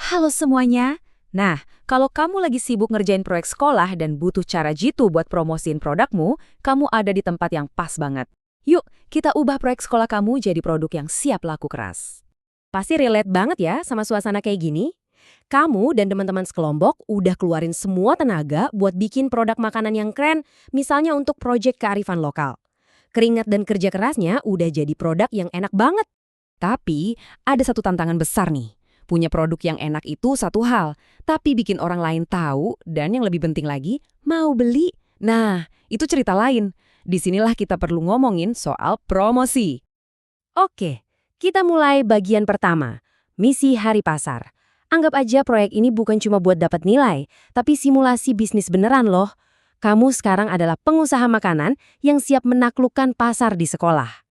Halo semuanya. Nah, kalau kamu lagi sibuk ngerjain proyek sekolah dan butuh cara jitu buat promosiin produkmu, kamu ada di tempat yang pas banget. Yuk, kita ubah proyek sekolah kamu jadi produk yang siap laku keras. Pasti relate banget ya sama suasana kayak gini. Kamu dan teman-teman sekelompok udah keluarin semua tenaga buat bikin produk makanan yang keren, misalnya untuk proyek kearifan lokal. Keringat dan kerja kerasnya udah jadi produk yang enak banget. Tapi, ada satu tantangan besar nih. Punya produk yang enak itu satu hal, tapi bikin orang lain tahu dan yang lebih penting lagi, mau beli. Nah, itu cerita lain. Disinilah kita perlu ngomongin soal promosi. Oke, kita mulai bagian pertama, misi hari pasar. Anggap aja proyek ini bukan cuma buat dapat nilai, tapi simulasi bisnis beneran loh. Kamu sekarang adalah pengusaha makanan yang siap menaklukkan pasar di sekolah.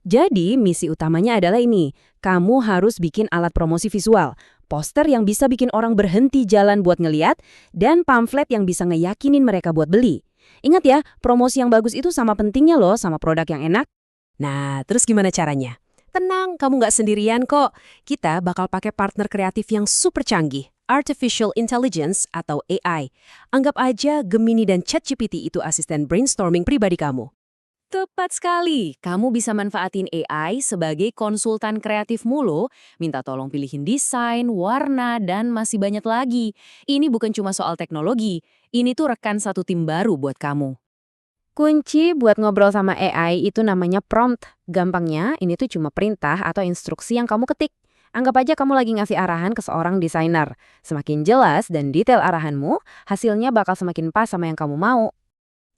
Jadi, misi utamanya adalah ini. Kamu harus bikin alat promosi visual, poster yang bisa bikin orang berhenti jalan buat ngeliat, dan pamflet yang bisa ngeyakinin mereka buat beli. Ingat ya, promosi yang bagus itu sama pentingnya loh sama produk yang enak. Nah, terus gimana caranya? Tenang, kamu nggak sendirian kok. Kita bakal pakai partner kreatif yang super canggih, Artificial Intelligence atau AI. Anggap aja Gemini dan ChatGPT itu asisten brainstorming pribadi kamu. Tepat sekali, kamu bisa manfaatin AI sebagai konsultan kreatifmu loh. Minta tolong pilihin desain, warna, dan masih banyak lagi. Ini bukan cuma soal teknologi, ini tuh rekan satu tim baru buat kamu. Kunci buat ngobrol sama AI itu namanya prompt. Gampangnya, ini tuh cuma perintah atau instruksi yang kamu ketik. Anggap aja kamu lagi ngasih arahan ke seorang desainer. Semakin jelas dan detail arahanmu, hasilnya bakal semakin pas sama yang kamu mau.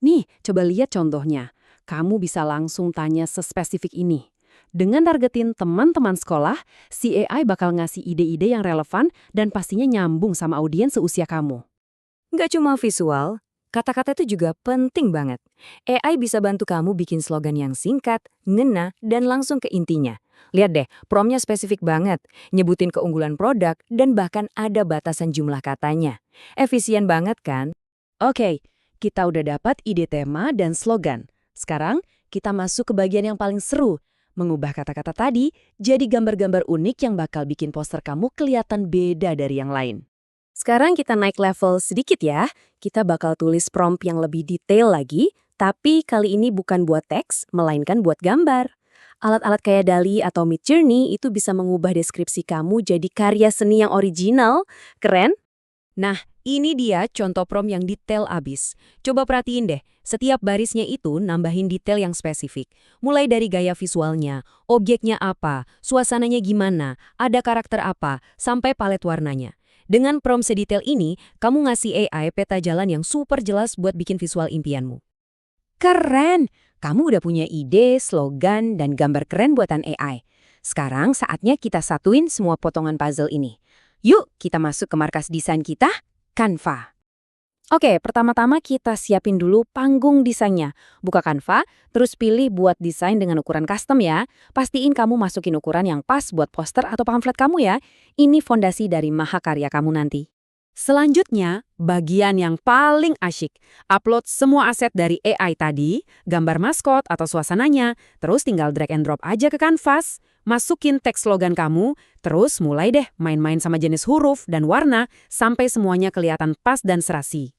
Nih, coba lihat contohnya. Kamu bisa langsung tanya sespesifik ini. Dengan targetin teman-teman sekolah, si AI bakal ngasih ide-ide yang relevan dan pastinya nyambung sama audiens seusia kamu. Nggak cuma visual, kata-kata itu juga penting banget. AI bisa bantu kamu bikin slogan yang singkat, ngena, dan langsung ke intinya. Lihat deh, promptnya spesifik banget, nyebutin keunggulan produk, dan bahkan ada batasan jumlah katanya. Efisien banget kan? Oke, kita udah dapat ide tema dan slogan. Sekarang, kita masuk ke bagian yang paling seru, mengubah kata-kata tadi jadi gambar-gambar unik yang bakal bikin poster kamu kelihatan beda dari yang lain. Sekarang kita naik level sedikit ya, kita bakal tulis prompt yang lebih detail lagi, tapi kali ini bukan buat teks, melainkan buat gambar. Alat-alat kayak DALL-E atau Midjourney itu bisa mengubah deskripsi kamu jadi karya seni yang original. Keren? Nah, ini dia contoh prompt yang detail abis. Coba perhatiin deh, setiap barisnya itu nambahin detail yang spesifik. Mulai dari gaya visualnya, objeknya apa, suasananya gimana, ada karakter apa, sampai palet warnanya. Dengan prompt sedetail ini, kamu ngasih AI peta jalan yang super jelas buat bikin visual impianmu. Keren! Kamu udah punya ide, slogan, dan gambar keren buatan AI. Sekarang saatnya kita satuin semua potongan puzzle ini. Yuk, kita masuk ke markas desain kita, Canva. Oke, pertama-tama kita siapin dulu panggung desainnya. Buka Canva, terus pilih buat desain dengan ukuran custom ya. Pastiin kamu masukin ukuran yang pas buat poster atau pamflet kamu ya. Ini fondasi dari mahakarya kamu nanti. Selanjutnya, bagian yang paling asyik. Upload semua aset dari AI tadi, gambar maskot atau suasananya, terus tinggal drag and drop aja ke kanvas. Masukin teks slogan kamu, terus mulai deh main-main sama jenis huruf dan warna sampai semuanya kelihatan pas dan serasi.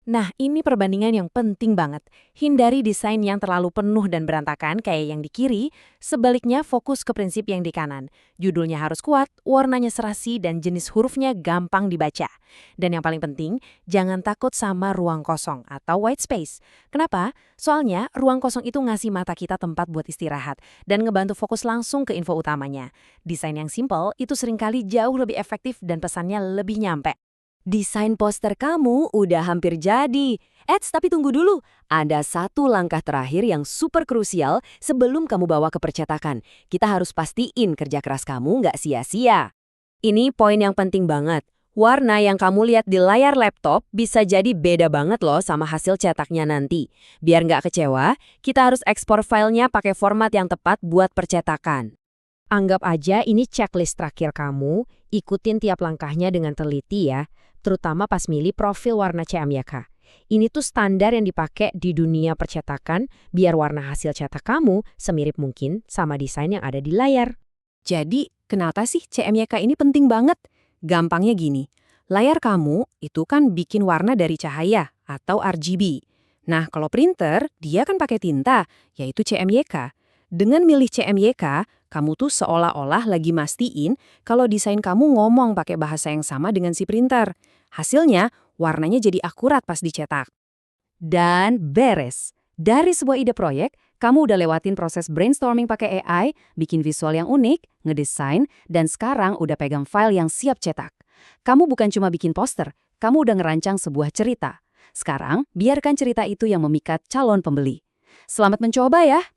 Nah, ini perbandingan yang penting banget. Hindari desain yang terlalu penuh dan berantakan kayak yang di kiri, sebaliknya fokus ke prinsip yang di kanan. Judulnya harus kuat, warnanya serasi, dan jenis hurufnya gampang dibaca. Dan yang paling penting, jangan takut sama ruang kosong atau white space. Kenapa? Soalnya, ruang kosong itu ngasih mata kita tempat buat istirahat dan ngebantu fokus langsung ke info utamanya. Desain yang simple itu seringkali jauh lebih efektif dan pesannya lebih nyampe. Desain poster kamu udah hampir jadi. Tapi tunggu dulu. Ada satu langkah terakhir yang super krusial sebelum kamu bawa ke percetakan. Kita harus pastiin kerja keras kamu nggak sia-sia. Ini poin yang penting banget. Warna yang kamu lihat di layar laptop bisa jadi beda banget loh sama hasil cetaknya nanti. Biar nggak kecewa, kita harus ekspor filenya pakai format yang tepat buat percetakan. Anggap aja ini checklist terakhir kamu, ikutin tiap langkahnya dengan teliti ya, terutama pas milih profil warna CMYK. Ini tuh standar yang dipakai di dunia percetakan biar warna hasil cetak kamu semirip mungkin sama desain yang ada di layar. Jadi, kenapa sih CMYK ini penting banget? Gampangnya gini, layar kamu itu kan bikin warna dari cahaya atau RGB. Nah, kalau printer, dia kan pakai tinta, yaitu CMYK. Dengan milih CMYK, kamu tuh seolah-olah lagi mastiin kalau desain kamu ngomong pakai bahasa yang sama dengan si printer. Hasilnya, warnanya jadi akurat pas dicetak. Dan beres. Dari sebuah ide proyek, kamu udah lewatin proses brainstorming pakai AI, bikin visual yang unik, ngedesain, dan sekarang udah pegang file yang siap cetak. Kamu bukan cuma bikin poster, kamu udah ngerancang sebuah cerita. Sekarang, biarkan cerita itu yang memikat calon pembeli. Selamat mencoba ya!